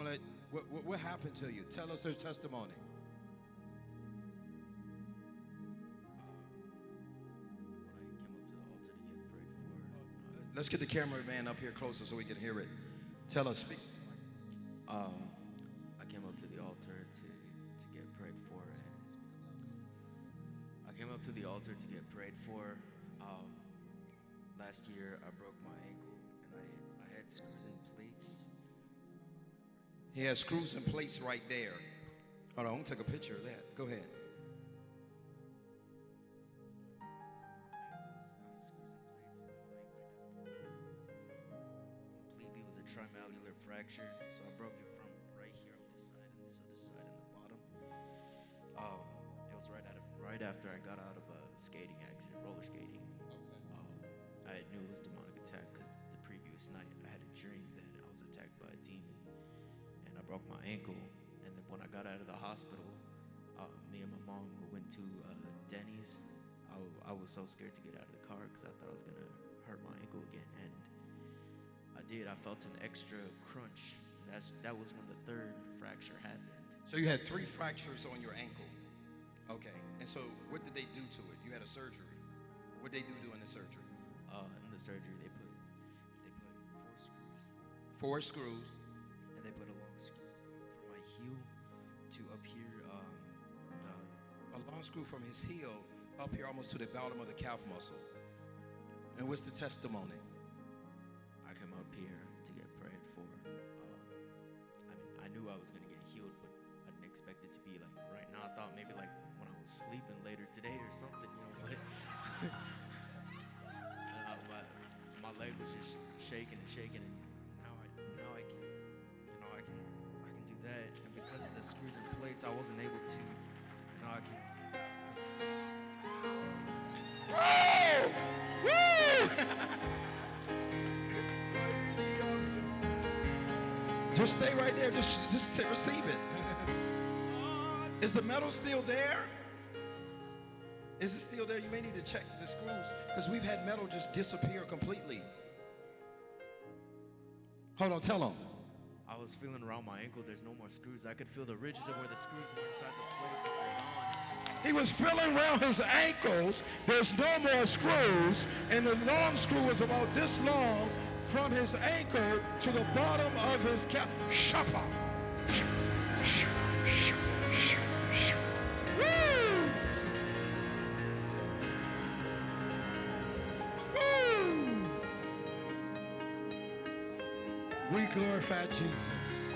gonna let, what happened to you? Tell us their testimony. Let's get the cameraman up here closer so we can hear it. Tell us, speak. I came up to the altar to get prayed for. I came up to the altar to get prayed for. Last year I broke my ankle and I had screws and plates. He has screws and plates right there. Hold on, I'm gonna take a picture of that. Go ahead. Completely was a trimallular fracture, so I broke it from right here on this side and this other side in the bottom. It was right after I got out of a skating accident, roller skating. I knew it was demonic attack because the previous night I had a dream that I was attacked by a demon, and I broke my ankle. And then when I got out of the hospital, me and my mom went to Denny's. I was so scared to get out of the car because I thought I was gonna hurt my ankle again, and I did. I felt an extra crunch. That was when the third fracture happened. So you had 3 fractures on your ankle. Okay. And so what did they do to it? You had a surgery. What did they do during the surgery? In the surgery, they put 4 screws. 4 screws. And they put a long screw from my heel to up here. A long screw from his heel up here almost to the bottom of the calf muscle. And what's the testimony? I came up here to get prayed for. I knew I was going to get healed, but I didn't expect it to be like right now. I thought maybe like when I was sleeping later today or something, you know. But my leg was just shaking and shaking, and now I can do that. And because of the screws and plates, I wasn't able to. Now I can. Woo! Woo! Just stay right there. Just receive it. Is the metal still there? Is it still there? You may need to check the screws because we've had metal just disappear completely. Hold on, tell them. I was feeling around my ankle. There's no more screws. I could feel the ridges of where the screws were inside the plates were gone. He was feeling around his ankles. There's no more screws, and the long screw was about this long from his ankle to the bottom of his calf. Shapa. We glorify Jesus.